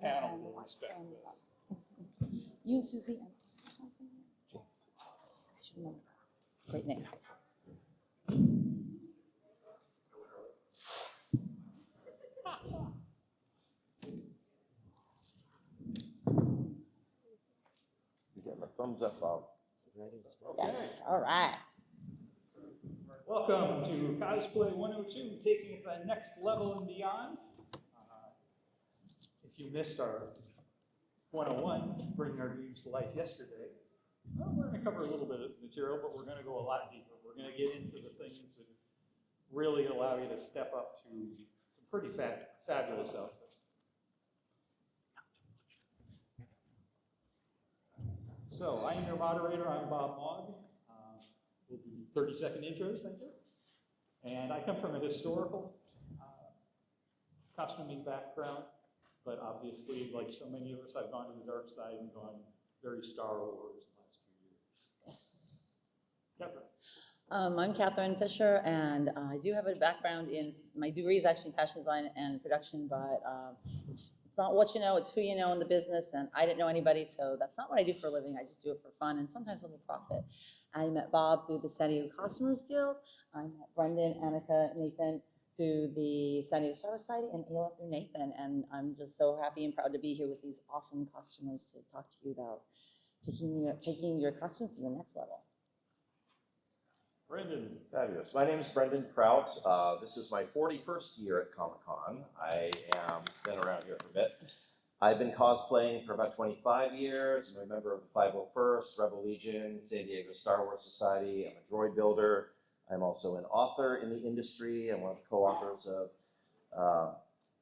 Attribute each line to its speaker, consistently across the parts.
Speaker 1: panel will respect this.
Speaker 2: You and Susie and something. I should remember. It's a great name.
Speaker 3: You get my thumbs up, Bob.
Speaker 2: Yes, all right.
Speaker 1: Welcome to Cosplay 102, taking it to the next level and beyond. If you missed our 101, bringing our dreams to life yesterday, well, we're going to cover a little bit of material, but we're going to go a lot deeper. We're going to get into the things that really allow you to step up to some pretty fabulous outfits. So I am your moderator. I'm Bob Mogg. We'll do 30-second intros, thank you. And I come from a historical costuming background, but obviously, like so many of us, I've gone to the dark side and gone very Star Wars the last few years.
Speaker 2: Yes.
Speaker 1: Catherine.
Speaker 2: I'm Catherine Fisher, and I do have a background in, my degree is actually in fashion design and production, but it's not what you know, it's who you know in the business, and I didn't know anybody, so that's not what I do for a living. I just do it for fun and sometimes a little profit. I met Bob through the San Diego Costumers Guild. I met Brendan, Annika, Nathan through the San Diego Star Society, and Ayla through Nathan, and I'm just so happy and proud to be here with these awesome costumers to talk to you about taking your costumes to the next level.
Speaker 1: Brendan.
Speaker 3: Fabulous. My name is Brendan Prout. This is my 41st year at Comic-Con. I am been around here for a bit. I've been cosplaying for about 25 years. I'm a member of the 501st, Rebel Legion, San Diego Star Wars Society. I'm a droid builder. I'm also an author in the industry. I'm one of the co-authors of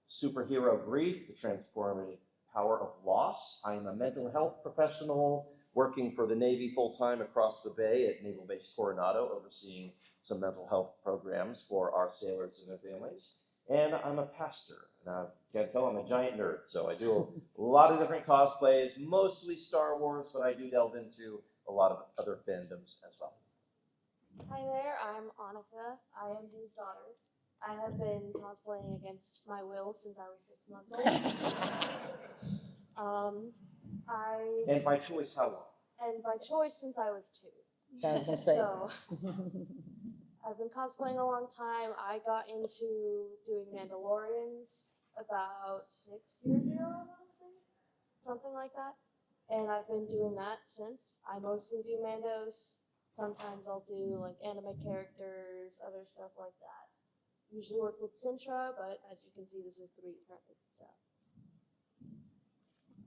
Speaker 3: Superhero Grief, The Transformative Power of Loss. I'm a mental health professional working for the Navy full-time across the bay at Naval Base Coronado, overseeing some mental health programs for our sailors and their families. And I'm a pastor. Now, you can't tell I'm a giant nerd, so I do a lot of different cosplays, mostly Star Wars, but I do delve into a lot of other fandoms as well.
Speaker 4: Hi there, I'm Annika. I am his daughter. I have been cosplaying against my will since I was 6 months old.
Speaker 3: And by choice, how long?
Speaker 4: And by choice since I was 2.
Speaker 2: That was my say.
Speaker 4: So I've been cosplaying a long time. I got into doing Mandalorians about 6 years ago, I want to say. Something like that. And I've been doing that since. I mostly do Mandos. Sometimes I'll do like anime characters, other stuff like that. Usually work with Sintra, but as you can see, this is 3D printed, so.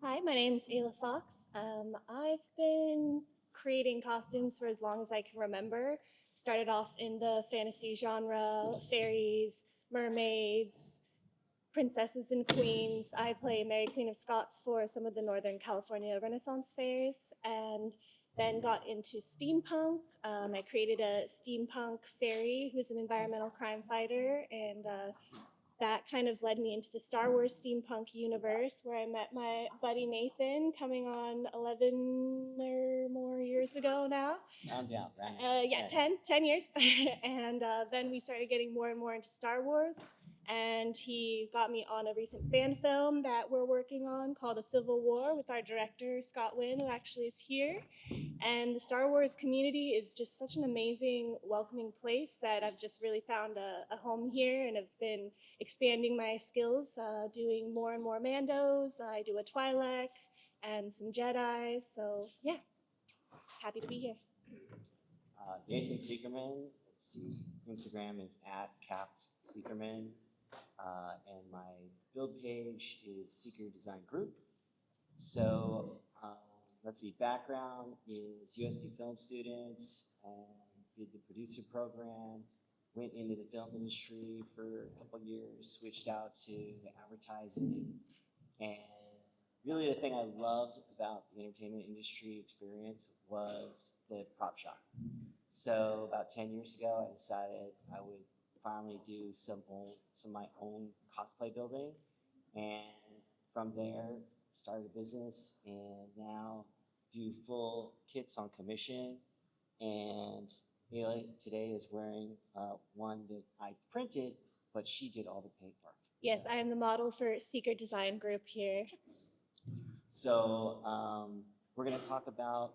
Speaker 5: Hi, my name is Ayla Fox. I've been creating costumes for as long as I can remember. Started off in the fantasy genre, fairies, mermaids, princesses and queens. I play Mary Queen of Scots for some of the Northern California Renaissance fairs, and then got into steampunk. I created a steampunk fairy who's an environmental crime fighter, and that kind of led me into the Star Wars steampunk universe, where I met my buddy Nathan, coming on 11 or more years ago now.
Speaker 6: Yeah, right.
Speaker 5: Yeah, 10 years. And then we started getting more and more into Star Wars. And he got me on a recent fan film that we're working on called A Civil War with our director, Scott Wynn, who actually is here. And the Star Wars community is just such an amazing, welcoming place that I've just really found a home here, and have been expanding my skills, doing more and more Mandos. I do a Twi'lek and some Jedi. So yeah, happy to be here.
Speaker 6: Nathan Seekerman. Let's see, Instagram is @CappedSeekerman. And my build page is Seeker Design Group. So let's see, background is USC film student, did the producer program, went into the film industry for a couple years, switched out to advertising, and really the thing I loved about the entertainment industry experience was the prop shop. So about 10 years ago, I decided I would finally do some of my own cosplay building, and from there started a business, and now do full kits on commission. And Ayla today is wearing one that I printed, but she did all the paintwork.
Speaker 5: Yes, I am the model for Seeker Design Group here.
Speaker 6: So we're going to talk about,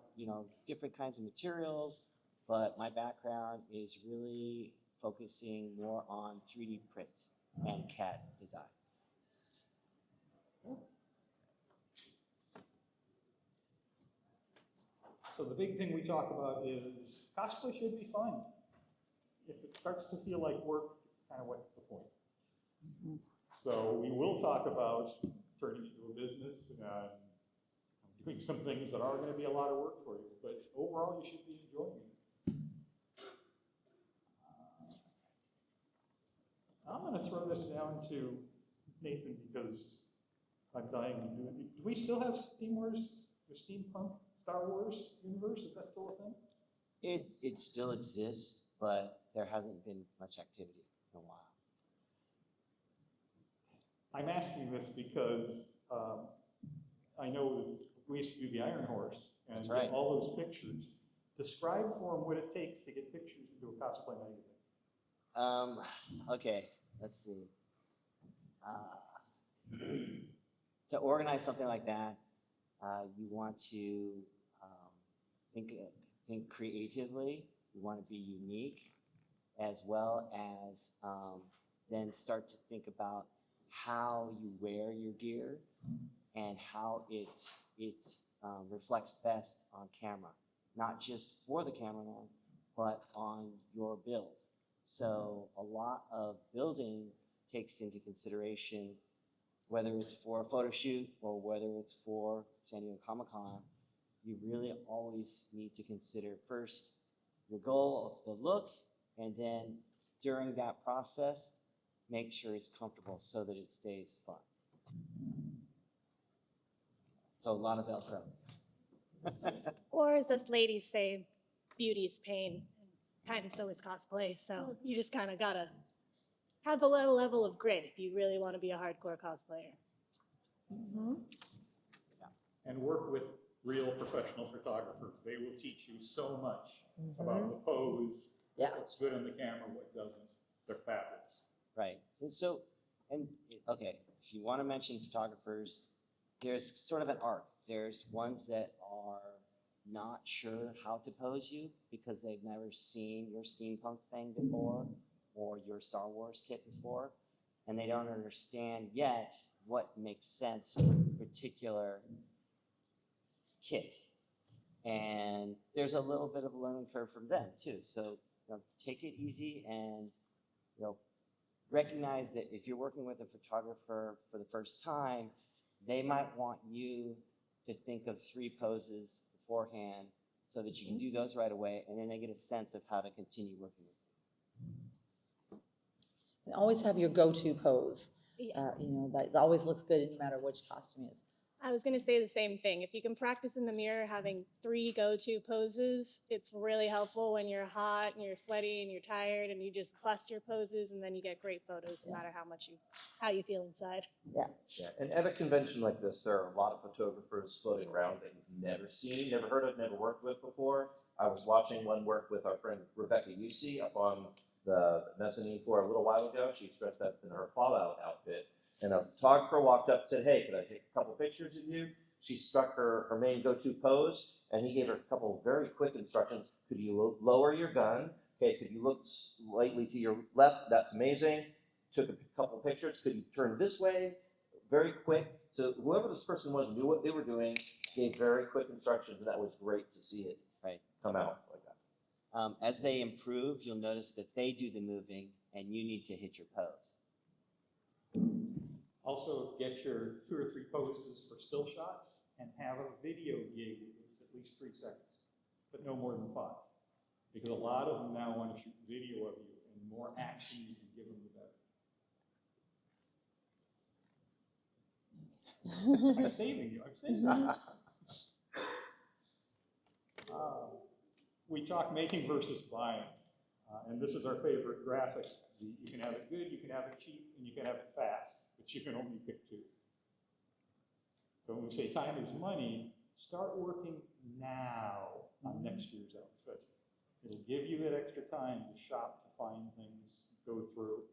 Speaker 6: different kinds of materials, but my background is really focusing more on 3D print and CAD design.
Speaker 1: So the big thing we talk about is cosplay should be fun. If it starts to feel like work, it's kind of what's the point? So we will talk about turning it into a business and doing some things that are going to be a lot of work for you, but overall you should be enjoying it. I'm going to throw this down to Nathan because I'm dying to do it. Do we still have Steam Wars, the steampunk Star Wars universe? Is that still a thing?
Speaker 6: It still exists, but there hasn't been much activity in a while.
Speaker 1: I'm asking this because I know that we used to do the Iron Horse and
Speaker 6: That's
Speaker 1: get
Speaker 6: right.
Speaker 1: all those pictures. Describe for them what it takes to get pictures into a cosplay magazine.
Speaker 6: Okay, let's see. To organize something like that, you want to think creatively. You want to be unique, as well as then start to think about how you wear your gear and how it reflects best on camera, not just for the cameraman, but on your build. So a lot of building takes into consideration whether it's for a photo shoot or whether it's for San Diego Comic-Con, you really always need to consider first your goal of the look, and then during that process, make sure it's comfortable so that it stays fun. So a lot of Velcro.
Speaker 5: Or as us ladies say, beauty's pain. Kind of so is cosplay. So you just kind of gotta have a low level of grit if you really want to be a hardcore cosplayer.
Speaker 1: And work with real professional photographers. They will teach you so much about the pose,
Speaker 2: Yeah.
Speaker 1: what's good on the camera, what doesn't. They're fabulous.
Speaker 6: Right. And okay, if you want to mention photographers, there's sort of an arc. There's ones that are not sure how to pose you because they've never seen your steampunk thing before or your Star Wars kit before, and they don't understand yet what makes sense for a particular kit. And there's a little bit of a learning curve from them too. So take it easy and recognize that if you're working with a photographer for the first time, they might want you to think of 3 poses beforehand so that you can do those right away, and then they get a sense of how to continue working with you.
Speaker 2: And always have your go-to pose.
Speaker 5: Yeah.
Speaker 2: That always looks good no matter which costume it is.
Speaker 5: I was going to say the same thing. If you can practice in the mirror having 3 go-to poses, it's really helpful when you're hot and you're sweaty and you're tired and you just bust your poses and then you get great photos no matter how you feel inside.
Speaker 3: Yeah, and at a convention like this, there are a lot of photographers floating around that you've never seen, never heard of, never worked with before. I was watching one work with our friend Rebecca Yusi up on the mezzanine floor a little while ago. She's dressed up in her Fallout outfit. And a photographer walked up and said, "Hey, could I take a couple pictures of you?" She struck her main go-to pose, and he gave her a couple of very quick instructions. Could you lower your gun? Okay, could you look slightly to your left? That's amazing. Took a couple pictures. Could you turn this way? Very quick. So whoever this person was knew what they were doing, gave very quick instructions, and that was great to see it come out like that.
Speaker 6: As they improve, you'll notice that they do the moving, and you need to hit your pose.
Speaker 1: Also, get your 2 or 3 poses for still shots and have a video gig that's at least 3 seconds, but no more than 5. Because a lot of them now want to shoot video of you, and the more action you can give them, the better. I'm saving you. We talk making versus buying, and this is our favorite graphic. You can have it good, you can have it cheap, and you can have it fast, but you can only pick 2. So when we say time is money, start working now on next year's outfit. It'll give you that extra time to shop, to find things, go through.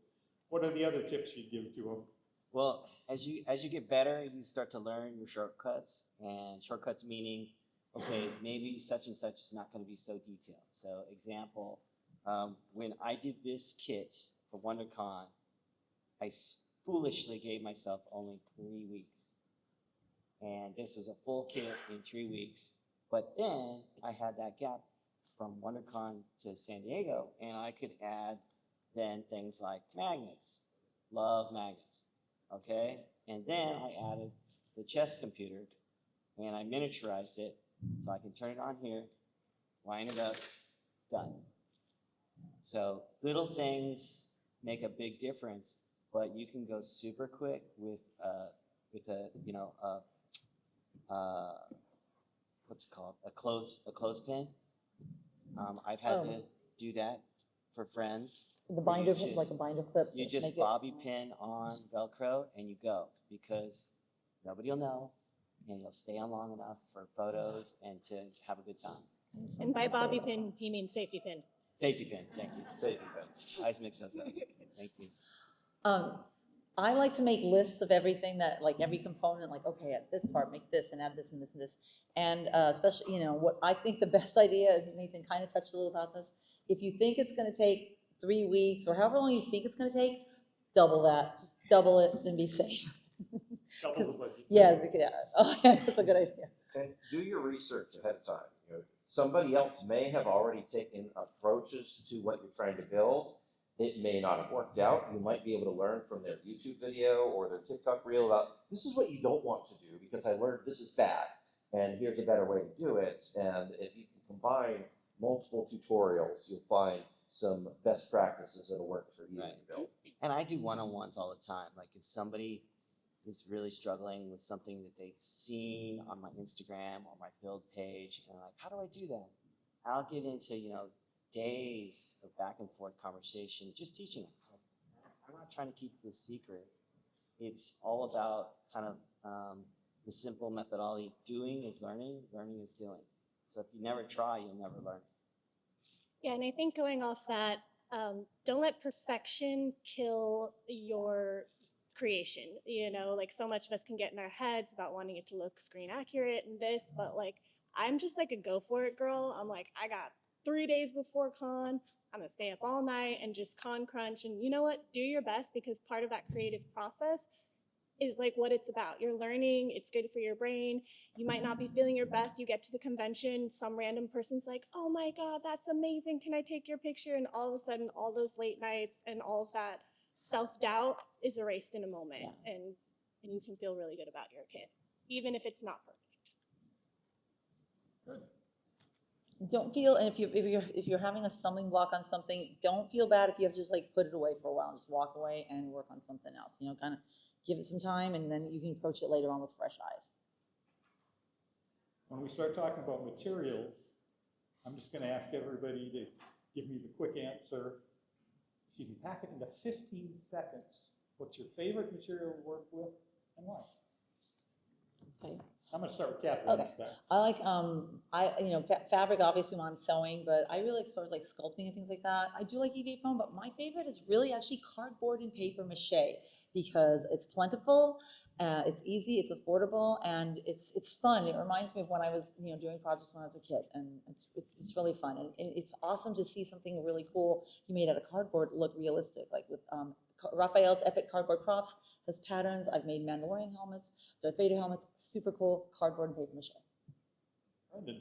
Speaker 1: What are the other tips you'd give to them?
Speaker 6: Well, as you get better, you start to learn your shortcuts, and shortcuts meaning, okay, maybe such and such is not going to be so detailed. So, example, when I did this kit for WonderCon, I foolishly gave myself only 3 weeks, and this was a full kit in 3 weeks. But then I had that gap from WonderCon to San Diego, and I could add then things like magnets. Love magnets. Okay? And then I added the chess computer and I miniaturized it so I can turn it on here, line it up, done. So little things make a big difference, but you can go super quick with a what's it called, a clothespin. I've had to do that for friends.
Speaker 2: The
Speaker 6: where you
Speaker 2: binder, like a binder clip.
Speaker 6: You
Speaker 2: to
Speaker 6: just
Speaker 2: make it-
Speaker 6: bobby pin on Velcro and you go, because nobody will know, and you'll stay on long enough for photos and to have a good time.
Speaker 5: And by bobby pin, he means safety pin.
Speaker 6: Safety pin, thank you.
Speaker 3: Safety pin.
Speaker 6: I always mix those up. Thank you.
Speaker 2: I like to make lists of everything that, like every component, like, okay, at this part, make this and add this and this and this. And especially, you know, what I think the best idea, Nathan kind of touched a little about this, if you think it's gonna take 3 weeks or however long you think it's gonna take, double that, just double it and be safe.
Speaker 1: Double the budget.
Speaker 2: Yes, yeah, oh, yeah, that's a good idea.
Speaker 3: And do your research ahead of time. You know, somebody else may have already taken approaches to what you're trying to build. It may not have worked out. You might be able to learn from their YouTube video or their TikTok reel about, this is what you don't want to do because I learned this is bad and here's a better way to do it. And if you can combine multiple tutorials, you'll find some best practices that'll work for you
Speaker 6: Right.
Speaker 3: to build.
Speaker 6: And I do one-on-ones all the time. Like if somebody is really struggling with something that they've seen on my Instagram or my build page, and like, how do I do that? I'll get into, days of back and forth conversation, just teaching them. So I'm not trying to keep it a secret. It's all about kind of the simple methodology. Doing is learning, learning is doing. So if you never try, you'll never learn.
Speaker 5: Yeah, and I think going off that, don't let perfection kill your creation. You know, like so much of us can get in our heads about wanting it to look screen accurate and this, but like I'm just like a go for it girl. I'm like, I got 3 days before con. I'm gonna stay up all night and just con crunch. And you know what? Do your best, because part of that creative process is like what it's about. You're learning, it's good for your brain. You might not be feeling your best. You get to the convention, some random person's like, oh my God, that's amazing. Can I take your picture? And all of a sudden, all those late nights and all of that self-doubt is erased in a moment.
Speaker 2: Yeah.
Speaker 5: And you can feel really good about your kid, even if it's not perfect.
Speaker 1: Good.
Speaker 2: Don't feel, and if you're having a stumbling block on something, don't feel bad if you have to just like put it away for a while, just walk away and work on something else. You know, kind of give it some time, and then you can approach it later on with fresh eyes.
Speaker 1: When we start talking about materials, I'm just gonna ask everybody to give me the quick answer. If you can pack it into 15 seconds, what's your favorite material to work with and why?
Speaker 2: Okay.
Speaker 1: I'm gonna start with Catherine this time.
Speaker 2: I like, fabric obviously when I'm sewing, but I really like as far as like sculpting and things like that. I do like EVA foam, but my favorite is really actually cardboard and paper mache, because it's plentiful, it's easy, it's affordable, and it's fun. It reminds me of when I was, doing projects when I was a kid, and it's really fun. And it's awesome to see something really cool you made out of cardboard look realistic, like with Raphael's Epic Cardboard Props has patterns. I've made Mandalorian helmets, Darth Vader helmets, super cool, cardboard and paper mache.
Speaker 1: Brendan.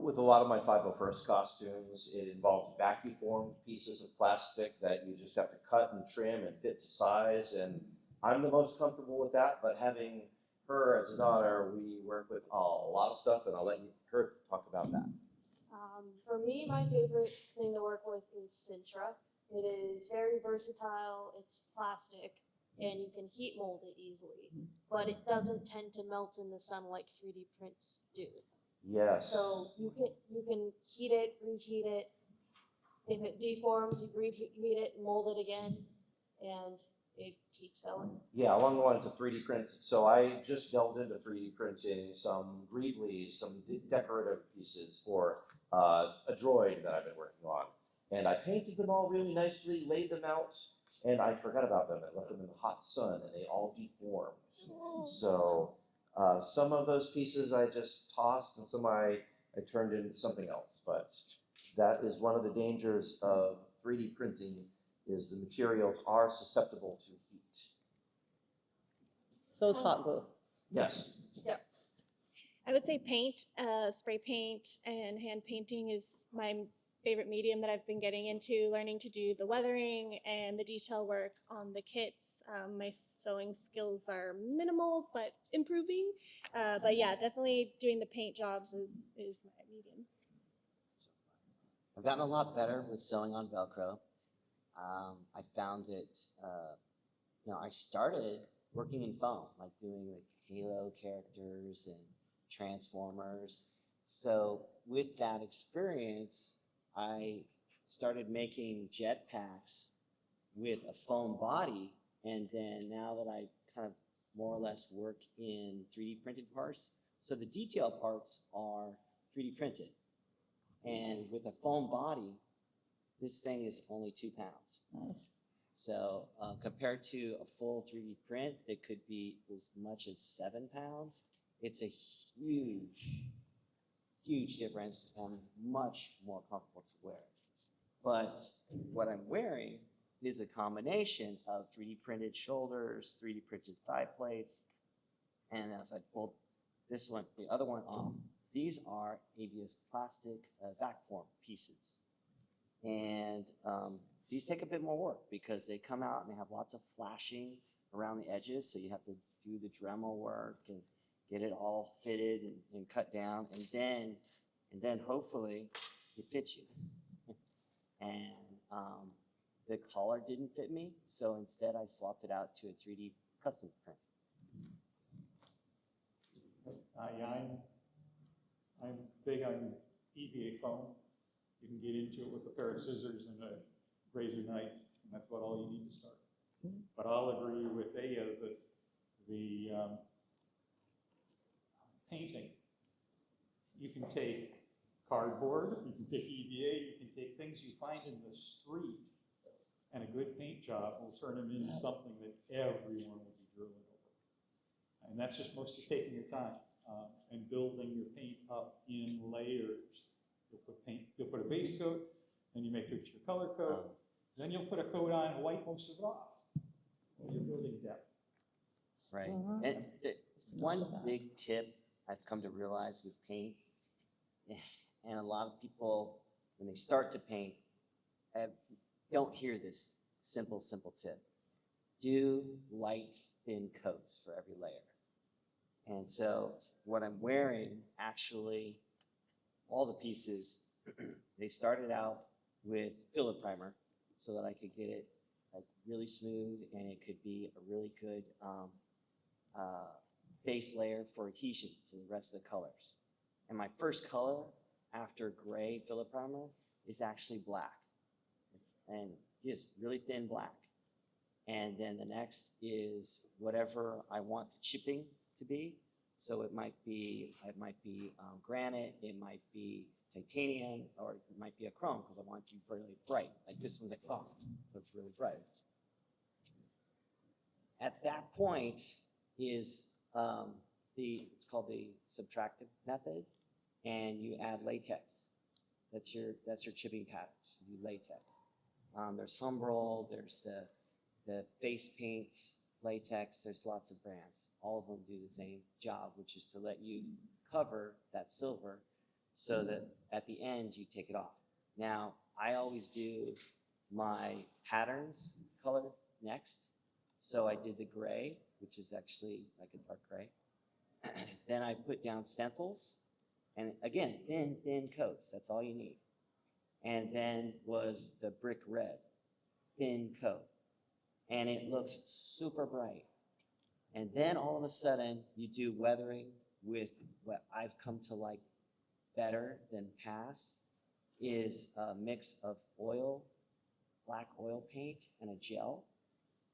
Speaker 3: With a lot of my 501st costumes, it involves vacuum-formed pieces of plastic that you just have to cut and trim and fit to size, and I'm the most comfortable with that, but having her as a daughter, we work with a lot of stuff, and I'll let her talk about that.
Speaker 4: For me, my favorite thing to work with is Sintra. It is very versatile, it's plastic, and you can heat mold it easily, but it doesn't tend to melt in the sun like 3D prints do.
Speaker 3: Yes.
Speaker 4: So you can heat it, reheat it. If it deforms, you reheat it, mold it again, and it keeps going.
Speaker 3: Yeah, along the lines of 3D prints. So I just delved into 3D printing some Greeblies, some decorative pieces for a droid that I've been working on. And I painted them all really nicely, laid them out And I forgot about them. I left them in the hot sun and they all deformed. So some of those pieces I just tossed and some I turned into something else. But that is one of the dangers of 3D printing is the materials are susceptible to heat.
Speaker 2: So it's hot glue.
Speaker 3: Yes.
Speaker 5: I would say paint, spray paint, and hand painting is my favorite medium that I've been getting into, learning to do the weathering and the detail work on the kits. My sewing skills are minimal, but improving. But yeah, definitely doing the paint jobs is my medium.
Speaker 6: I've gotten a lot better with sewing on Velcro. I found that, I started working in foam, like doing like Halo characters and Transformers. So with that experience, I started making jetpacks with a foam body. And then now that I kind of more or less work in 3D printed parts, so the detail parts are 3D printed. And with a foam body, this thing is only 2 pounds.
Speaker 2: Nice.
Speaker 6: So compared to a full 3D print that could be as much as 7 pounds, it's a huge difference and much more comfortable to wear. But what I'm wearing is a combination of 3D printed shoulders, 3D printed thigh plates, and as I pulled this one, the other one off, these are ABS plastic vac form pieces. And these take a bit more work because they come out and they have lots of flashing around the edges, so you have to do the Dremel work and get it all fitted and cut down, and then hopefully it fits you. And the collar didn't fit me, so instead I swapped it out to a 3D custom print.
Speaker 1: I'm big on EVA foam. You can get into it with a pair of scissors and a razor knife, and that's about all you need to start. But I'll agree with Aya that the painting, you can take cardboard, you can take EVA, you can take things you find in the street, and a good paint job will turn them into something that everyone will be drooling over. And that's just mostly taking your time and building your paint up in layers. You'll put a base coat, then you make it your color coat, then you'll put a coat on and wipe most of it off. Well, you're building depth.
Speaker 6: Right.
Speaker 2: Mhm.
Speaker 6: And one big tip I've come to realize with paint, and a lot of people, when they start to paint, don't hear this simple tip. Do light, thin coats for every layer. And so what I'm wearing, actually, all the pieces, they started out with filler primer so that I could get it like really smooth and it could be a really good base layer for adhesion to the rest of the colors. And my first color after gray filler primer is actually black, and just really thin black. And then the next is whatever I want the chipping to be. So it might be granite, it might be titanium, or it might be a chrome because I want you really bright. Like this one's a cloth, so it's really bright. At that point is it's called the subtractive method, and you add latex. That's your chipping patterns. You do latex. There's Humbrol, there's the face paint latex. There's lots of brands. All of them do the same job, which is to let you cover that silver so that at the end you take it off. Now, I always do my patterns color next. So I did the gray, which is actually like a dark gray. Then I put down stencils, and again, thin coats. That's all you need. And then was the brick red, thin coat. And it looks super bright. And then all of a sudden, you do weathering with what I've come to like better than past is a mix of oil, black oil paint, and a gel.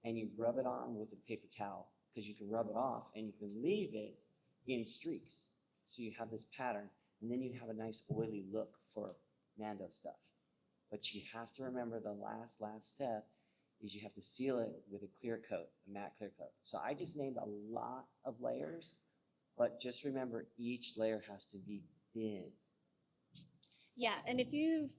Speaker 6: And you rub it on with a paper towel because you can rub it off and you can leave it in streaks. So you have this pattern, and then you have a nice oily look for Mando stuff. But you have to remember the last step is you have to seal it with a clear coat, a matte clear coat. So I just named a lot of layers, but just remember each layer has to be thin.
Speaker 5: Yeah, and if you've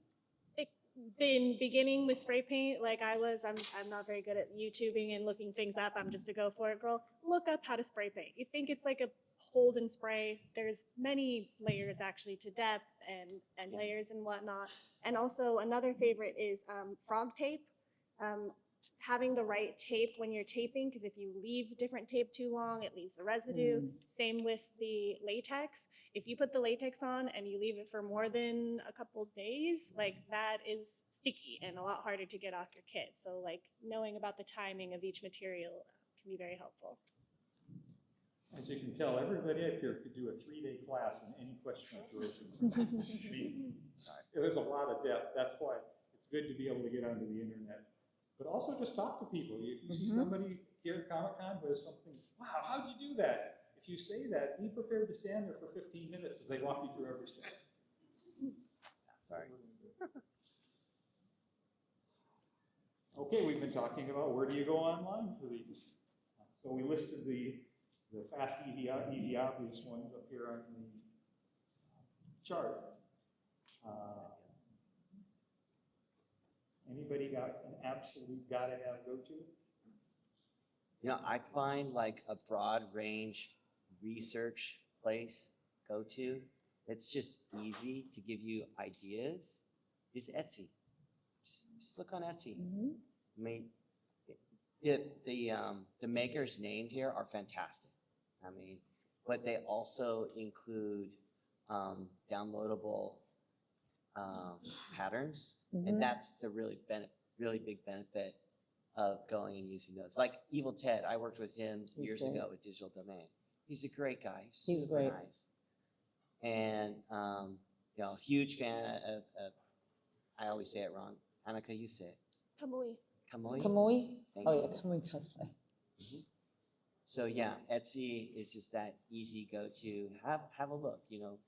Speaker 5: been beginning with spray paint like I was, I'm not very good at YouTubing and looking things up. I'm just a go for it girl. Look up how to spray paint. You think it's like a hold and spray. There's many layers actually to depth and layers and whatnot. And also another favorite is frog tape. Having the right tape when you're taping, because if you leave different tape too long, it leaves a residue. Same with the latex. If you put the latex on and you leave it for more than a couple days, like that is sticky and a lot harder to get off your kit. So like knowing about the timing of each material can be very helpful.
Speaker 1: As you can tell, everybody up here could do a 3-day class in any question or duration. There's a lot of depth. That's why it's good to be able to get onto the internet. But also just talk to people. If you see somebody here at Comic-Con who has something, wow, how'd you do that? If you say that, be prepared to stand there for 15 minutes as they walk you through every step.
Speaker 6: Sorry.
Speaker 1: Okay, we've been talking about where do you go online for these. So we listed the fast, easy, obvious ones up here on the chart. Anybody got an absolute gotta have go-to?
Speaker 6: You know, I find like a broad range research place go-to. It's just easy to give you ideas. Is Etsy. Just look on Etsy. I mean, the makers named here are fantastic. I mean, but they also include downloadable patterns, and that's the really big benefit of going and using those. Like Evil Ted, I worked with him years ago with Digital Domain. He's a great guy.
Speaker 2: He's
Speaker 6: super
Speaker 2: great.
Speaker 6: Nice. And you know, huge fan of I always say it wrong. Annika, you say it.
Speaker 5: Kamui.
Speaker 6: Kamui?
Speaker 2: Kamui?
Speaker 6: Thank
Speaker 2: Oh
Speaker 6: you.
Speaker 2: yeah, Kamui cosplay.
Speaker 6: So yeah, Etsy is just that easy go-to. Have a look, you know,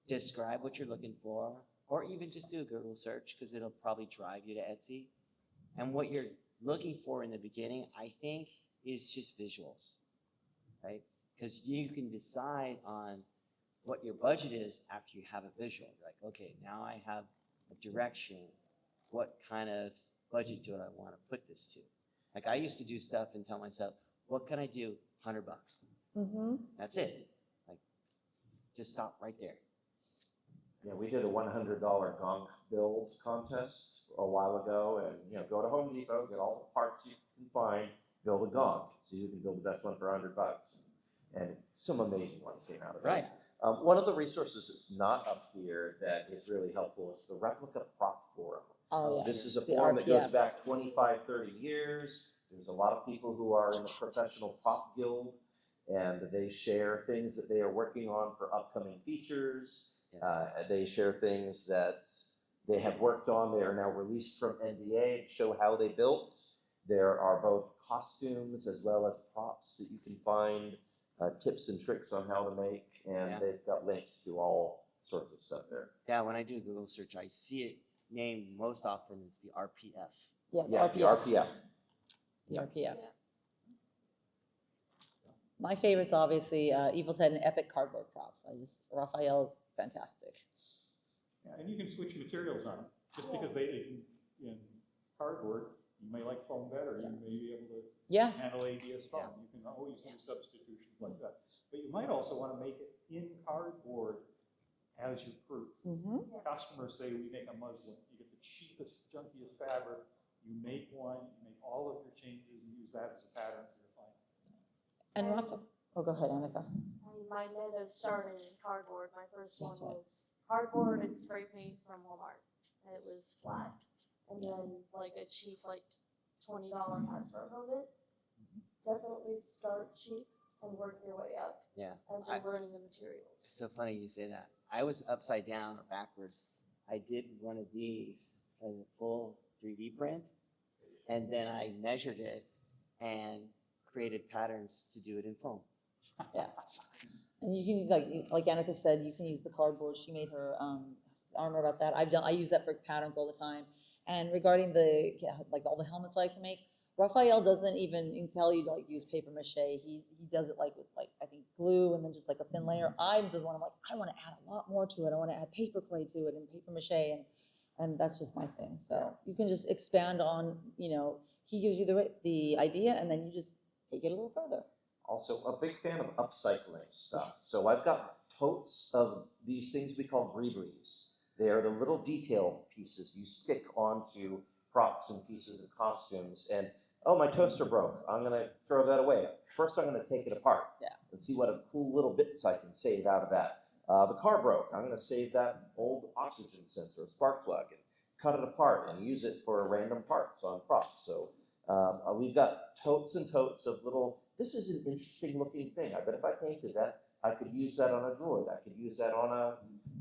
Speaker 6: describe what you're looking for, or even just do a Google search because it'll probably drive you to Etsy. And what you're looking for in the beginning, I think, is just visuals, right? Because you can decide on what your budget is after you have a visual. You're like, okay, now I have a direction. What kind of budget do I want to put this to? Like I used to do stuff and tell myself, what can I do? $100. That's it. Like, just stop right there.
Speaker 3: Yeah, we did a $100 gonk build contest a while ago, and you know, go to Home Depot, get all the parts you can find, build a gonk, see who can build the best one for $100. And some amazing ones came out of it.
Speaker 6: Right.
Speaker 3: One of the resources that's not up here that is really helpful is the Replica Prop Forum.
Speaker 2: Oh yeah.
Speaker 3: This is a
Speaker 2: The
Speaker 3: forum that goes
Speaker 2: RPF.
Speaker 3: back 25, 30 years. There's a lot of people who are in the professional prop guild, and they share things that they are working on for upcoming features.
Speaker 6: Yes.
Speaker 3: They share things that they have worked on. They are now released from NDA to show how they built. There are both costumes as well as props that you can find, tips and tricks on how to make, and they've got links to all sorts of stuff there.
Speaker 6: Yeah, when I do a Google search, I see it named most often as the RPF.
Speaker 2: Yeah,
Speaker 3: Yeah,
Speaker 2: RPF.
Speaker 3: the RPF.
Speaker 2: The RPF. My favorite's obviously Evil Ted and Epic cardboard props. Raphael's fantastic.
Speaker 1: Yeah, and you can switch materials on them. Just because they in cardboard, you may like foam better. You may be able to handle ABS foam. You can always do substitutions like that. But you might also want to make it in cardboard as your proof. Customers say we make a muslin. You get the cheapest, junkiest fabric. You make one, you make all of your changes and use that as a pattern for your final.
Speaker 2: And Raphael, oh, go ahead, Annika.
Speaker 4: My Nendo started in cardboard. My first one
Speaker 2: That's right.
Speaker 4: was cardboard and spray paint from Walmart. And it was flat. And then like a cheap, like $20 Hasbro helmet. Definitely start cheap and work your way up as you're learning the materials.
Speaker 6: It's so funny you say that. I was upside down or backwards. I did one of these as a full 3D print, and then I measured it and created patterns to do it in foam.
Speaker 2: Yeah. And you can, like Annika said, you can use the cardboard. She made her armor about that. I use that for patterns all the time. And regarding the, like all the helmets I like to make, Raphael doesn't even tell you to like use paper mache. He does it like with like, I think glue and then just like a thin layer. I'm the one, I'm like, I want to add a lot more to it. I want to add paper clay to it and paper mache and that's just my thing. So you can just expand on, he gives you the idea and then you just take it a little further.
Speaker 3: Also, a big fan of upcycling stuff.
Speaker 2: Yes.
Speaker 3: So I've got totes of these things we call breebries. They are the little detail pieces you stick onto props and pieces of costumes. And, oh, my toaster broke. I'm going to throw that away. First, I'm going to take it apart and see what cool little bits I can save out of that. The car broke. I'm going to save that old oxygen sensor, spark plug, and cut it apart and use it for random parts on props. So we've got totes and totes of little, this is an interesting looking thing. I bet if I painted that, I could use that on a droid. I could use that on a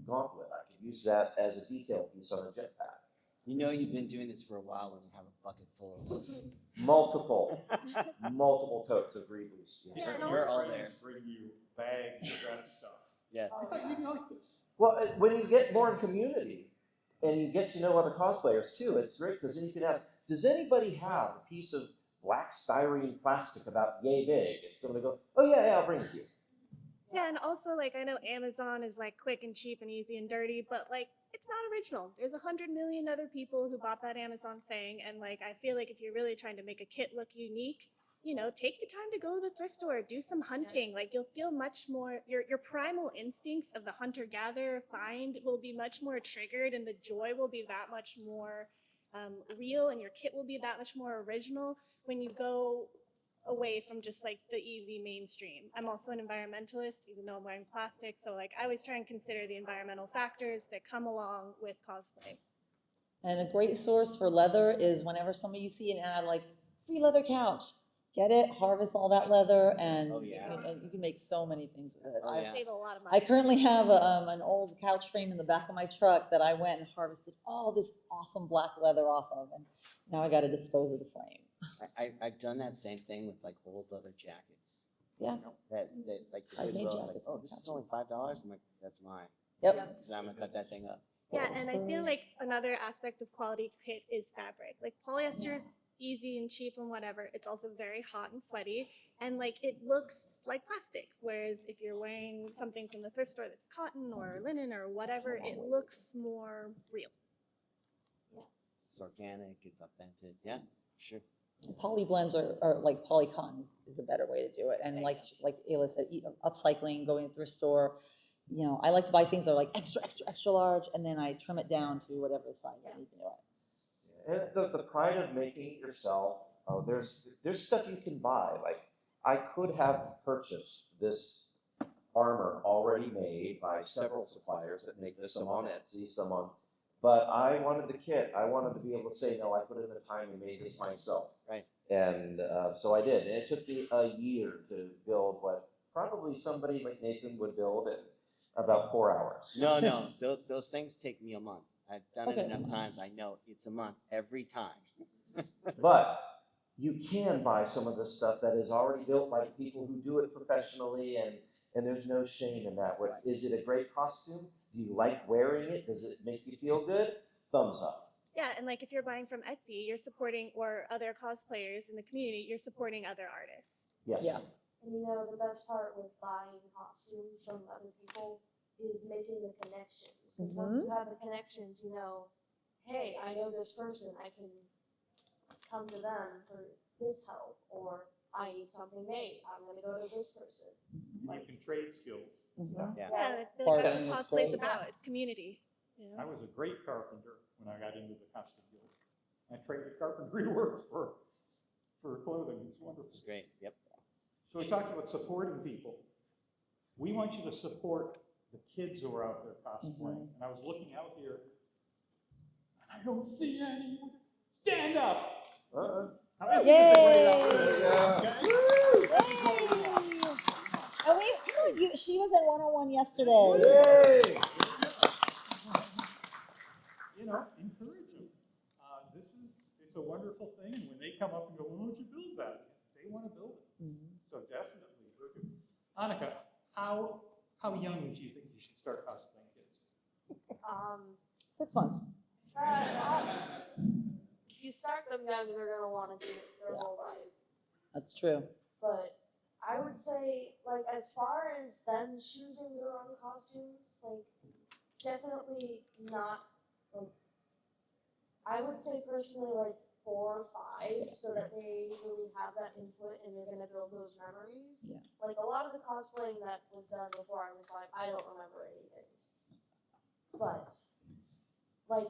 Speaker 3: gauntlet. I could use that as a detail piece on a jetpack.
Speaker 6: You know you've been doing this for a while when you have a bucket full of those.
Speaker 3: Multiple totes of breebries. Yes.
Speaker 4: Yeah, and
Speaker 6: We're all
Speaker 1: Friends
Speaker 6: there.
Speaker 1: bring you bags of that stuff.
Speaker 6: Yes.
Speaker 1: I thought you'd like this.
Speaker 3: Well, when you get more in community and you get to know other cosplayers too, it's great because then you can ask, does anybody have a piece of black styrene plastic about yay big? And somebody go, oh yeah, I'll bring it to you.
Speaker 5: Yeah, and also like I know Amazon is like quick and cheap and easy and dirty, but like it's not original. There's 100 million other people who bought that Amazon thing, and like I feel like if you're really trying to make a kit look unique, take the time to go to the thrift store, do some hunting. Like you'll feel much more your primal instincts of the hunter gatherer find will be much more triggered, and the joy will be that much more real, and your kit will be that much more original when you go away from just like the easy mainstream. I'm also an environmentalist, even though I'm wearing plastic. So like I always try and consider the environmental factors that come along with cosplay.
Speaker 2: And a great source for leather is whenever somebody you see an ad like free leather couch, get it, harvest all that leather, and,
Speaker 6: Oh, yeah.
Speaker 2: and you can make so many things with it.
Speaker 6: Oh,
Speaker 5: I
Speaker 6: yeah.
Speaker 5: save a lot of money.
Speaker 2: I currently have an old couch frame in the back of my truck that I went and harvested all this awesome black leather off of, and now I got to dispose of the frame.
Speaker 6: I've done that same thing with like old leather jackets.
Speaker 2: Yeah.
Speaker 6: That like the
Speaker 2: I've made
Speaker 6: Goodwill's like,
Speaker 2: jackets
Speaker 6: oh,
Speaker 2: and
Speaker 6: this is only $5. I'm like, that's mine.
Speaker 2: Yep.
Speaker 6: Because I'm gonna cut that thing up.
Speaker 5: Yeah, and I feel like another aspect of quality kit is fabric. Like polyester is easy and cheap and whatever. It's also very hot and sweaty, and like it looks like plastic. Whereas if you're wearing something from the thrift store that's cotton or linen or whatever, it looks more real.
Speaker 6: It's organic, it's authentic. Yeah, sure.
Speaker 2: Poly blends are like polycon is a better way to do it. And like Ayla said, upcycling, going to a thrift store. I like to buy things that are like extra large, and then I trim it down to whatever size I need to do it.
Speaker 3: And the pride of making it yourself, there's stuff you can buy. Like I could have purchased this armor already made by several suppliers that make this, some on Etsy, some on, but I wanted the kit. I wanted to be able to say, no, I put in the time and made this myself.
Speaker 6: Right.
Speaker 3: And so I did. And it took me a year to build what probably somebody like Nathan would build in about 4 hours.
Speaker 6: No, those things take me a month. I've done
Speaker 2: Okay.
Speaker 6: it enough times. I know it's a month every time.
Speaker 3: But you can buy some of this stuff that is already built by people who do it professionally, and there's no shame in that. Is it a great costume? Do you like wearing it? Does it make you feel good? Thumbs up.
Speaker 5: Yeah, and like if you're buying from Etsy, you're supporting, or other cosplayers in the community, you're supporting other artists.
Speaker 3: Yes.
Speaker 2: Yeah.
Speaker 4: And the best part with buying costumes from other people is making the connections. Because once you have the connections, hey, I know this person, I can come to them for this help, or I need something made, I'm gonna go to this person.
Speaker 1: You can trade skills.
Speaker 2: Mhm.
Speaker 6: Yeah.
Speaker 5: Yeah, I feel like that's
Speaker 2: Bargaining
Speaker 5: what
Speaker 2: is
Speaker 5: cosplay's
Speaker 2: great.
Speaker 5: about. It's community.
Speaker 1: I was a great carpenter when I got into the costume guild. I traded carpentry work for clothing. It was wonderful.
Speaker 6: It's great. Yep.
Speaker 1: So we talked about supporting people. We want you to support the kids who are out there cosplaying. And I was looking out here, and I don't see any. Stand up! Now, isn't this a great opportunity?
Speaker 3: Woo!
Speaker 1: This is what we want.
Speaker 2: And she was at 101 yesterday.
Speaker 3: Yay!
Speaker 1: Encourage them. It's a wonderful thing, and when they come up and go, why don't you build that? They want to build it. So definitely. Annika, how young do you think you should start cosplaying kids?
Speaker 2: 6 months.
Speaker 4: If you start them young, they're gonna want to do it their whole life.
Speaker 2: That's true.
Speaker 4: But I would say, like, as far as them choosing their own costumes, like, definitely not, like, I would say personally, like, 4 or 5, so that they really have that input and they're gonna build those memories.
Speaker 2: Yeah.
Speaker 4: Like, a lot of the cosplaying that was done before I was 5, I don't remember anything. But, like,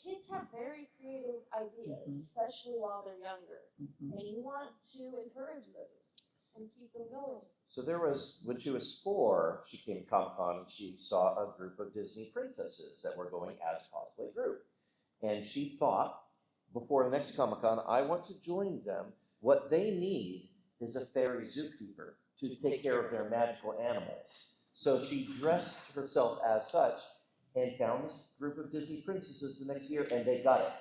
Speaker 4: kids have very creative ideas, especially while they're younger. And you want to encourage those and keep them going.
Speaker 3: So there was, when she was 4, she came to Comic-Con and she saw a group of Disney princesses that were going as a cosplay group. And she thought, before the next Comic-Con, I want to join them. What they need is a fairy zookeeper to take care of their magical animals. So she dressed herself as such and found this group of Disney princesses the next year, and they got it.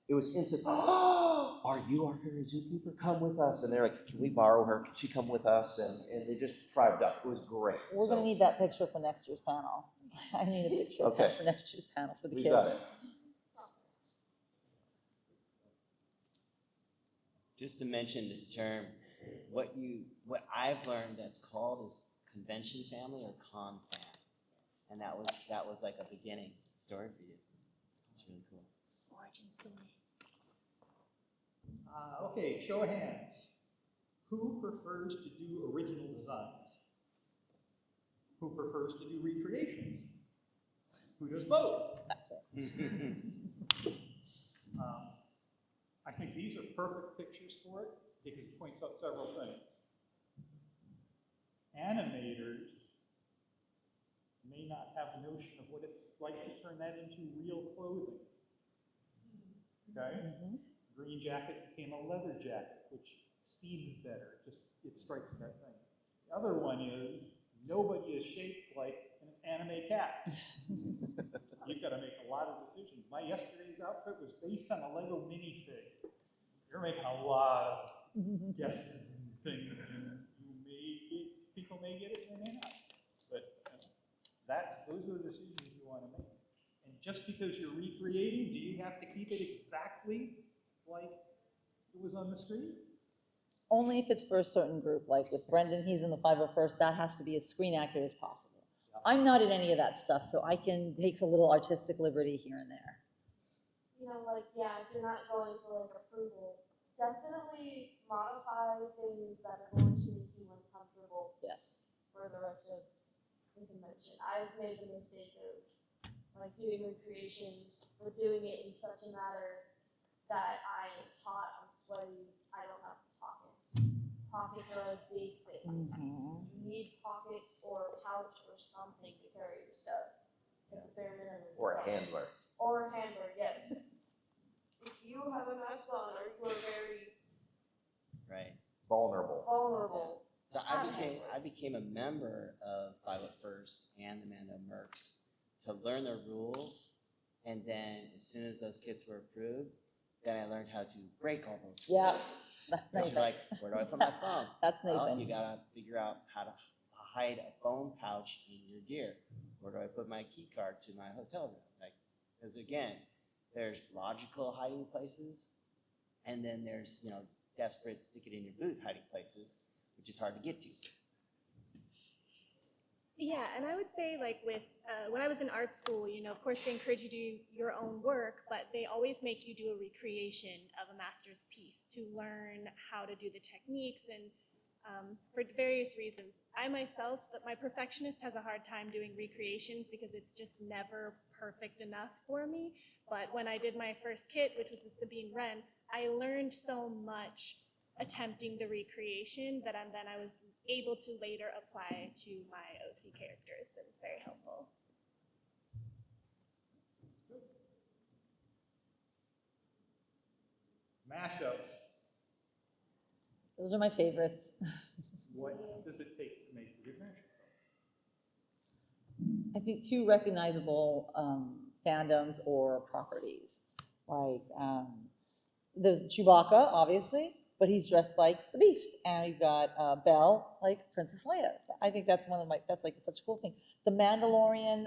Speaker 3: It was instant, oh, are you our fairy zookeeper? Come with us. And they're like, can we borrow her? Can she come with us? And they just tribed up. It was great.
Speaker 2: We're going to need that picture for next year's panel. I need a picture of that for next year's panel for the
Speaker 3: We
Speaker 2: kids.
Speaker 3: got it.
Speaker 6: Just to mention this term, what I've learned that's called is convention family or con fam. And that was like a beginning story for you. It's really cool.
Speaker 5: Origin story.
Speaker 1: Okay, show of hands. Who prefers to do original designs? Who prefers to do recreations? Who does both?
Speaker 2: That's it.
Speaker 1: I think these are perfect pictures for it because it points out several things. Animators may not have a notion of what it's like to turn that into real clothing. Okay? Green jacket became a leather jacket, which seems better. It strikes that thing. The other one is nobody is shaped like an anime cat. You've got to make a lot of decisions. My yesterday's outfit was based on a Lego minifig. You're making a lot of guesses and things, and people may get it, they may not. But those are the decisions you want to make. And just because you're recreating, do you have to keep it exactly like it was on the screen?
Speaker 2: Only if it's for a certain group. Like with Brendan, he's in the 501st, that has to be as screen accurate as possible. I'm not in any of that stuff, so I can take a little artistic liberty here and there.
Speaker 4: You know, like, yeah, if you're not going for, like, approval, definitely modify things that are going to make you uncomfortable
Speaker 2: Yes.
Speaker 4: for the rest of the convention. I've made the mistake of, like, doing recreations, but doing it in such a manner that I am hot, I'm sweaty, I don't have pockets. Pockets are a big thing. You need pockets or a pouch or something to carry your stuff. At the bare minimum.
Speaker 3: Or a handler.
Speaker 4: Or a handler, yes. If you have a mask on, or you are very
Speaker 6: Right.
Speaker 4: vulnerable.
Speaker 6: So I became a member of 501st and the Mando Mercs to learn the rules, and then as soon as those kits were approved, then I learned how to break all those
Speaker 2: Yeah,
Speaker 6: rules.
Speaker 2: that's
Speaker 6: Because
Speaker 2: Nathan.
Speaker 6: you're like, where do I put my phone?
Speaker 2: That's
Speaker 6: Well,
Speaker 2: Nathan.
Speaker 6: you gotta figure out how to hide a phone pouch in your gear. Where do I put my key card to my hotel room? Like, because again, there's logical hiding places, and then there's, desperate stick it in your boot hiding places, which is hard to get to.
Speaker 5: Yeah, and I would say, like, with when I was in art school, of course they encourage you to do your own work, but they always make you do a recreation of a master's piece to learn how to do the techniques, and for various reasons. I myself, my perfectionist, has a hard time doing recreations because it's just never perfect enough for me. But when I did my first kit, which was a Sabine Wren, I learned so much attempting the recreation that then I was able to later apply to my OC characters. That was very helpful.
Speaker 1: Mashups.
Speaker 2: Those are my favorites.
Speaker 1: What does it take to make a good mashup?
Speaker 2: I think 2 recognizable fandoms or properties. Like, there's Chewbacca, obviously, but he's dressed like the Beast, and we've got Belle like Princess Leia. So I think that's that's like such a cool thing. The Mandalorian,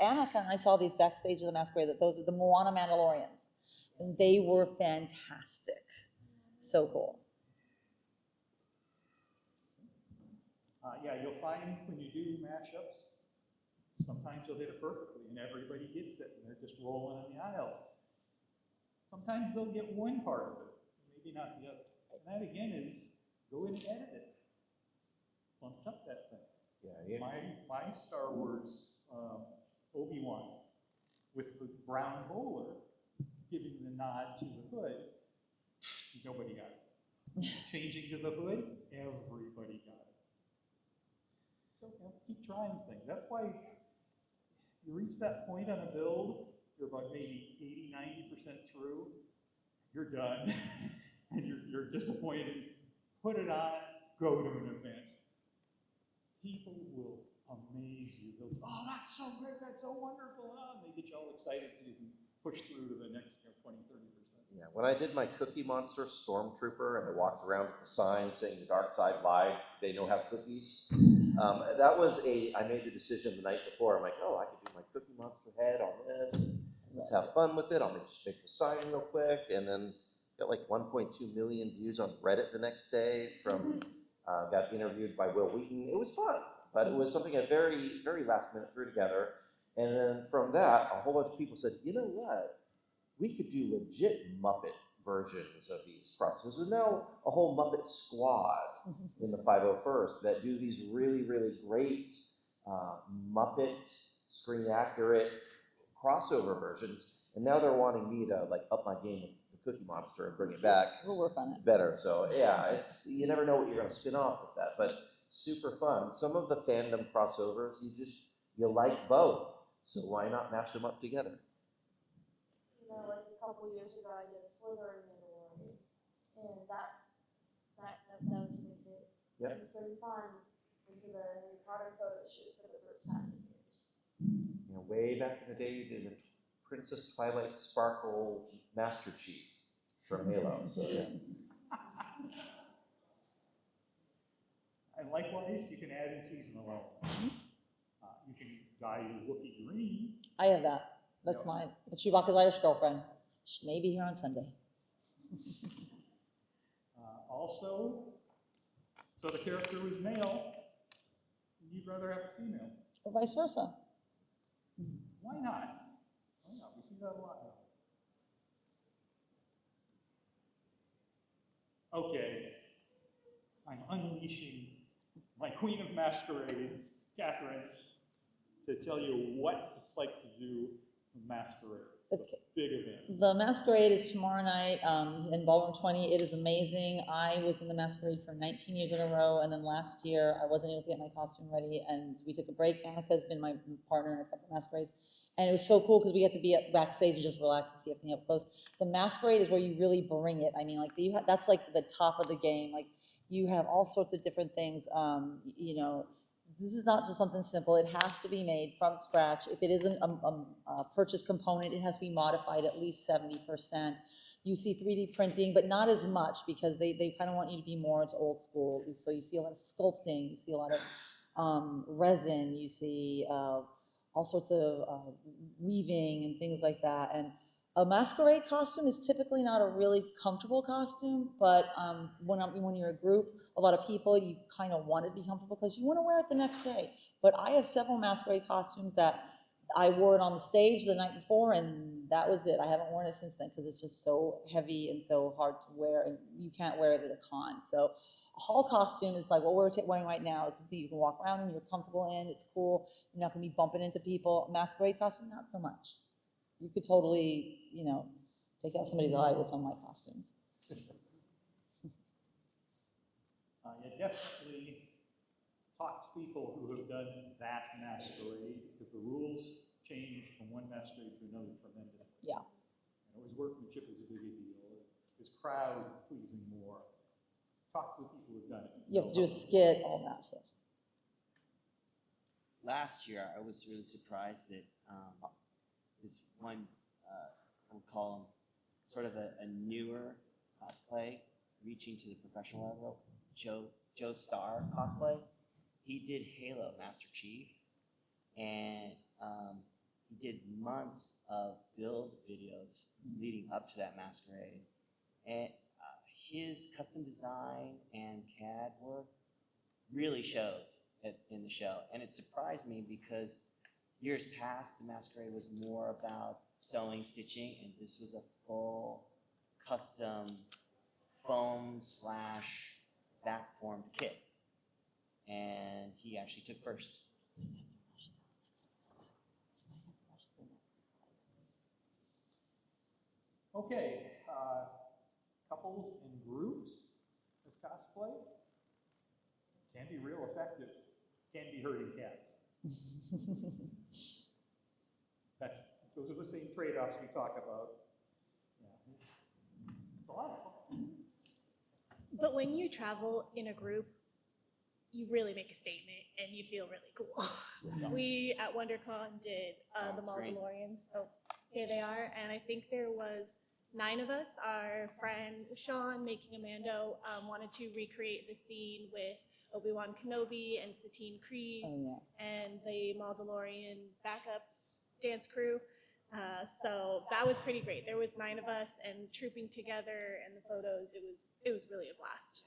Speaker 2: Annika and I saw these backstage of the Masquerade. That those are the Moana Mandalorians, and they were fantastic. So cool.
Speaker 1: Yeah, you'll find when you do mashups, sometimes you'll hit it perfectly and everybody gets it and they're just rolling in the aisles. Sometimes they'll get one part of it, maybe not the other. And that again is, go and edit it. Punch up that thing.
Speaker 3: Yeah,
Speaker 1: My Star Wars Obi-Wan with the brown bowler giving the nod to the hood, nobody got it. Changing to the hood, everybody got it. So keep trying things. That's why you reach that point on a build, you're about maybe 80–90% through, you're done, and you're disappointed. Put it on, go to an event. People will amaze you. They'll, oh, that's so great, that's so wonderful. Oh, and they get you all excited so you can push through to the next 20–30%.
Speaker 3: Yeah, when I did my Cookie Monster Stormtrooper and I walked around with the sign saying the dark side lied, they don't have cookies. That was I made the decision the night before. I'm like, oh, I could do my Cookie Monster head on this. Let's have fun with it. I'll just make the sign real quick. And then got like 1.2 million views on Reddit the next day from, got interviewed by Will Wheaton. It was fun, but it was something at very, very last minute threw together. And then from that, a whole bunch of people said, you know what? We could do legit Muppet versions of these processes. There's now a whole Muppet squad in the 501st that do these really, really great Muppet screen accurate crossover versions. And now they're wanting me to like up my game with the Cookie Monster and bring it back.
Speaker 2: We'll work on it.
Speaker 3: Better. So yeah, it's, you never know what you're going to spin off with that, but super fun. Some of the fandom crossovers, you like both. So why not mash them up together?
Speaker 4: Like a couple years ago, I did Slytherin Mandalorian, and that was a big hit.
Speaker 3: Yep.
Speaker 4: It's pretty fun. Into the Harry Potter photo shoot for the first time in years.
Speaker 3: You know, way back in the day, you did a Princess Twilight Sparkle Master Chief from Halo. So yeah.
Speaker 1: And likewise, you can add in seasonal elements. You can dye your Wookiee green.
Speaker 2: I have that. That's
Speaker 1: Yes.
Speaker 2: mine. It's Chewbacca's Irish girlfriend. She may be here on Sunday.
Speaker 1: Also, so the character was male, you'd rather have a female.
Speaker 2: Or vice versa.
Speaker 1: Why not? Why not? We see that a lot now. Okay, I'm unleashing my Queen of Masquerades, Catherine, to tell you what it's like to do masquerades, the big events.
Speaker 2: The Masquerade is tomorrow night in Ballroom 20. It is amazing. I was in the Masquerade for 19 years in a row, and then last year I wasn't able to get my costume ready, and we took a break. Annika's been my partner in a couple of Masquerades, and it was so cool because we get to be backstage and just relax and see everything up close. The Masquerade is where you really bring it. I mean, like that's like the top of the game. Like you have all sorts of different things. You know, this is not just something simple. It has to be made from scratch. If it isn't a purchase component, it has to be modified at least 70%. You see 3D printing, but not as much because they kind of want you to be more into old school. So you see a lot of sculpting, you see a lot of resin, you see all sorts of weaving and things like that. And a masquerade costume is typically not a really comfortable costume, but when you're a group, a lot of people, you kind of want to be comfortable because you want to wear it the next day. But I have several masquerade costumes that I wore it on the stage the night before, and that was it. I haven't worn it since then because it's just so heavy and so hard to wear, and you can't wear it at a con. So a hall costume is like what we're wearing right now. It's something you can walk around in, you're comfortable in, it's cool. You're not going to be bumping into people. Masquerade costume, not so much. You could totally, you know, take out somebody's eye with some of my costumes.
Speaker 1: You definitely talk to people who have done that masquerade because the rules change from one masquerade to another tremendously.
Speaker 2: Yeah.
Speaker 1: And always workmanship is a big deal. Is crowd pleasing more? Talk to the people who've done it.
Speaker 2: You have to do a skit, all that stuff.
Speaker 6: Last year, I was really surprised that this one, I would call him sort of a newer cosplay reaching to the professional level, Joe Star Cosplay. He did Halo Master Chief, and he did months of build videos leading up to that masquerade. And his custom design and CAD work really showed in the show. And it surprised me because years past, the masquerade was more about sewing, stitching, and this was a full custom foam / back-formed kit. And he actually took first.
Speaker 1: Okay, couples and groups as cosplay can be real effective, can be herding cats. Those are the same trade-offs we talk about. Yeah, it's a lot of fun.
Speaker 5: But when you travel in a group, you really make a statement and you feel really cool. We at WonderCon did the
Speaker 6: Screen.
Speaker 5: Mandalorians. Oh, here they are. And I think there was 9 of us. Our friend Sean, making a Mando, wanted to recreate the scene with Obi-Wan Kenobi and Satine Kryze
Speaker 2: Oh,
Speaker 5: and the Mandalorian backup dance crew. So that was pretty great. There was 9 of us and trooping together and the photos. It was really a blast.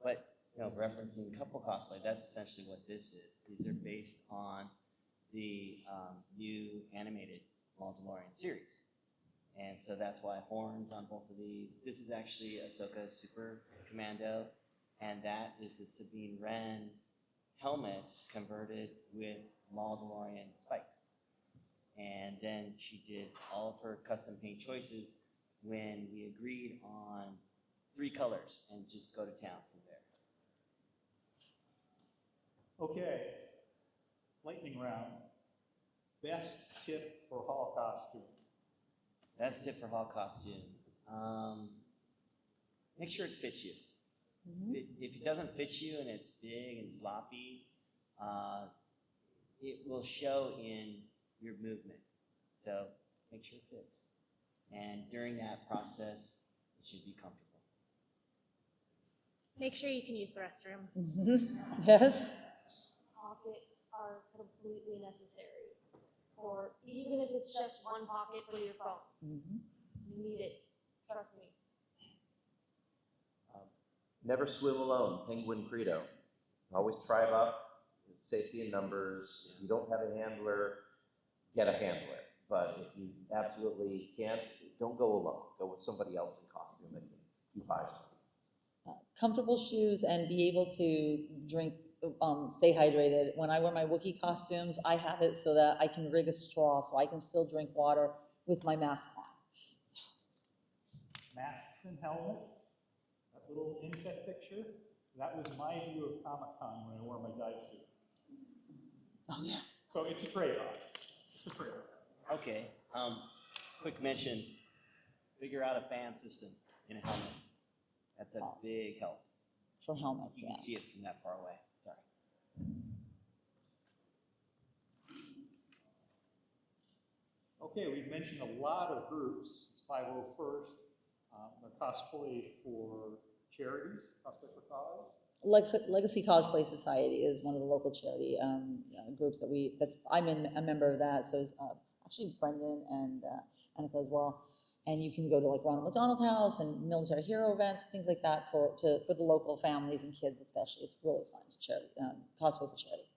Speaker 6: But referencing couple cosplay, that's essentially what this is. These are based on the new animated Mandalorian series. And so that's why horns on both of these. This is actually Ahsoka's Super Commando, and that is the Sabine Wren helmet converted with Mandalorian spikes. And then she did all of her custom paint choices when we agreed on 3 colors and just go to town from there.
Speaker 1: Okay, lightning round. Best tip for hall costume.
Speaker 6: Best tip for hall costume. Make sure it fits you. If it doesn't fit you and it's big and sloppy, it will show in your movement. So make sure it fits. And during that process, it should be comfortable.
Speaker 5: Make sure you can use the restroom.
Speaker 2: Yes.
Speaker 4: Pockets are completely necessary. Or even if it's just one pocket for your phone. You need it. Trust me.
Speaker 3: Never swim alone, penguin credo. Always tribe up, safety in numbers. If you don't have a handler, get a handler. But if you absolutely can't, don't go alone. Go with somebody else in costume that can keep eyes on you.
Speaker 2: Comfortable shoes and be able to drink, stay hydrated. When I wear my Wookiee costumes, I have it so that I can rig a straw so I can still drink water with my mask on.
Speaker 1: Masks and helmets. That little inset picture, that was my view of Comic-Con when I wore my dive suit.
Speaker 2: Oh yeah.
Speaker 1: So it's a trade-off. It's a trade-off.
Speaker 6: Okay, quick mention, figure out a fan system in a helmet. That's a big help.
Speaker 2: For helmets,
Speaker 6: You
Speaker 2: yeah.
Speaker 6: can see it from that far away, sorry.
Speaker 1: Okay, we've mentioned a lot of groups. 501st, the cosplay for charities, cosplay for cause.
Speaker 2: Legacy Cosplay Society is one of the local charity groups I'm a member of that. So is, actually Brendan and Annika as well. And you can go to like Ronald McDonald's house and military hero events, things like that for the local families and kids especially. It's really fun to cosplay for charity.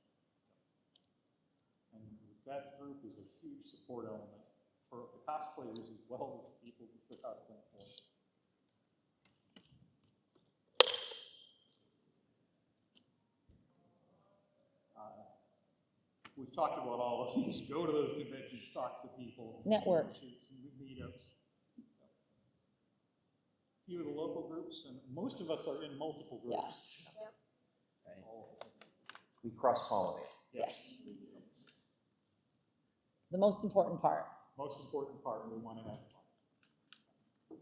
Speaker 1: And that group is a huge support element for the cosplayers as well as the people they're cosplaying for. We've talked about all of these. Go to those conventions, talk to people.
Speaker 2: Network.
Speaker 1: Meetups. A few of the local groups, and most of us are in multiple groups.
Speaker 2: Yeah.
Speaker 6: Right.
Speaker 1: All of them.
Speaker 3: We cross-pollinate.
Speaker 2: Yes. The most important part.
Speaker 1: Most important part, we want to have fun.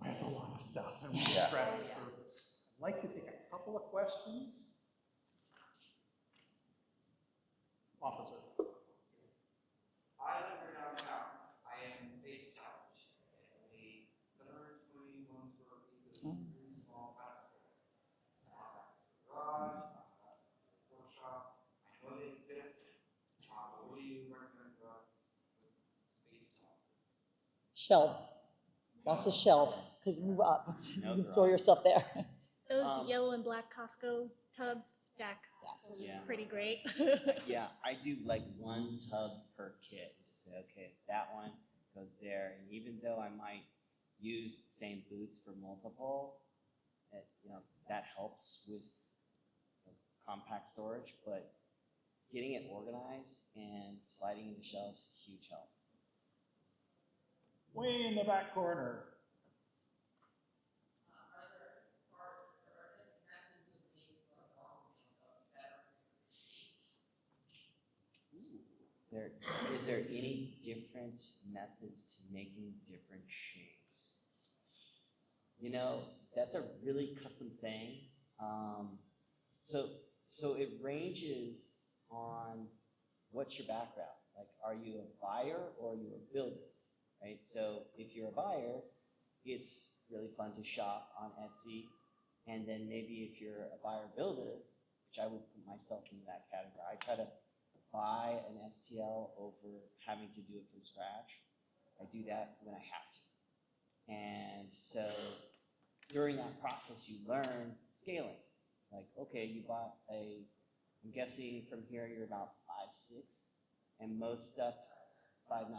Speaker 1: That's a lot of stuff, and we
Speaker 3: Yeah.
Speaker 1: scratch the surface. I'd like to take a couple of questions. Officer.
Speaker 7: I live in downtown. I am space challenged. A 721 square feet
Speaker 2: Shelves, lots of shelves, because you move up, you
Speaker 6: No
Speaker 2: can store
Speaker 6: garage.
Speaker 2: your stuff there.
Speaker 5: Those yellow and black Costco tubs stack
Speaker 6: Yeah.
Speaker 5: pretty great.
Speaker 6: Yeah, I do like one tub per kit. Just say, okay, that one goes there, and even though I might use the same boots for multiple, that helps with compact storage. But getting it organized and sliding into shelves, huge help.
Speaker 1: Way in the back corner.
Speaker 6: Is there any different methods to making different shapes? That's a really custom thing. So it ranges on what's your background. Like, are you a buyer or are you a builder, right? So if you're a buyer, it's really fun to shop on Etsy. And then maybe if you're a buyer builder, which I would put myself in that category, I try to buy an STL over having to do it from scratch. I do that when I have to. And so during that process, you learn scaling. Like, okay, you bought I'm guessing from here you're about 5'6", and most stuff 5'9".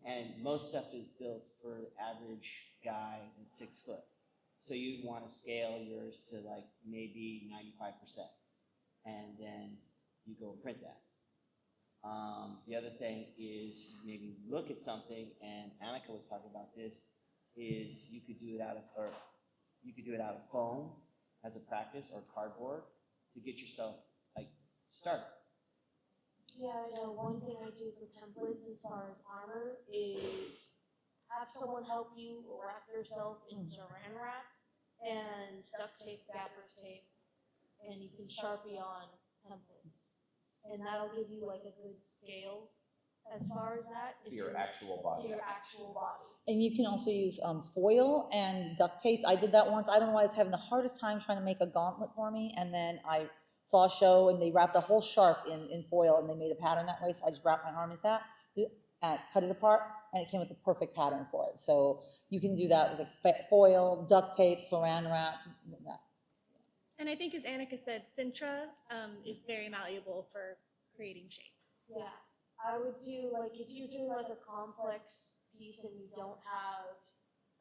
Speaker 6: And most stuff is built for the average guy that's 6 foot. So you want to scale yours to like maybe 95%. And then you go and print that. The other thing is maybe look at something, and Annika was talking about this, is you could do it out of foam as a practice, or cardboard, to get yourself like started.
Speaker 4: Yeah, I know. One thing I do for templates as far as armor is have someone help you wrap yourself in saran wrap and duct tape, gaffer's tape, and you can Sharpie on templates. And that'll give you like a good scale as far as that.
Speaker 3: To your actual body.
Speaker 4: To your actual body.
Speaker 2: And you can also use foil and duct tape. I did that once. I don't know why I was having the hardest time trying to make a gauntlet for me. And then I saw a show and they wrapped a whole shark in foil and they made a pattern that way. So I just wrapped my arm with that and cut it apart, and it came with the perfect pattern for it. So you can do that with like foil, duct tape, saran wrap, that.
Speaker 5: And I think, as Annika said, Sintra is very malleable for creating shape.
Speaker 4: Yeah, I would do, like, if you're doing like a complex piece and you don't have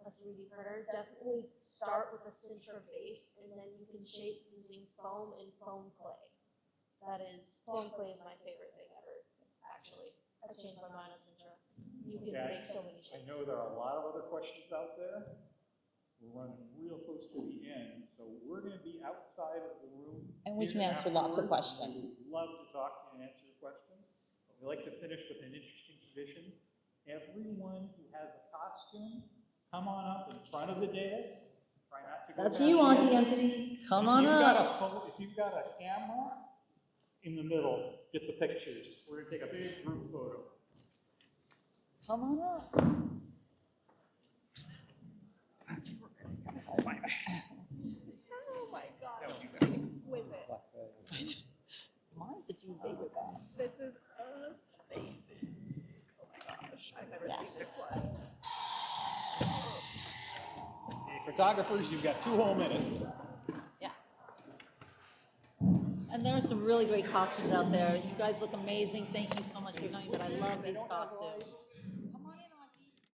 Speaker 4: a 3D printer, definitely start with a Sintra base, and then you can shape using foam and foam clay. Foam clay is my favorite thing ever, actually. I've changed my mind on Sintra. You can
Speaker 1: Yeah,
Speaker 4: make so many
Speaker 1: I
Speaker 4: shapes.
Speaker 1: know there are a lot of other questions out there. We're running real close to the end, so we're gonna be outside of the room.
Speaker 2: And we
Speaker 1: here
Speaker 2: can answer lots of
Speaker 1: afterwards, and
Speaker 2: questions.
Speaker 1: we would love to talk to you and answer your questions. But we like to finish with an interesting tradition. Everyone who has a costume, come on up in front of the dais. Try not to go
Speaker 2: That's
Speaker 1: past
Speaker 2: you,
Speaker 1: the
Speaker 2: Auntie
Speaker 1: edges.
Speaker 2: Entity. Come
Speaker 1: And
Speaker 2: on
Speaker 1: If
Speaker 2: up.
Speaker 1: you've got a camera in the middle, get the pictures. We're gonna take a big group photo.
Speaker 2: Come on up.
Speaker 5: Oh my god, exquisite.
Speaker 2: Mine's a June favorite bag.
Speaker 5: This is amazing. Oh my gosh, I've never
Speaker 2: Yes.
Speaker 5: seen this one.
Speaker 1: Hey, photographers, you've got 2 whole minutes.
Speaker 2: Yes. And there are some really great costumes out there. You guys look amazing. Thank you so much for coming, but I love these costumes.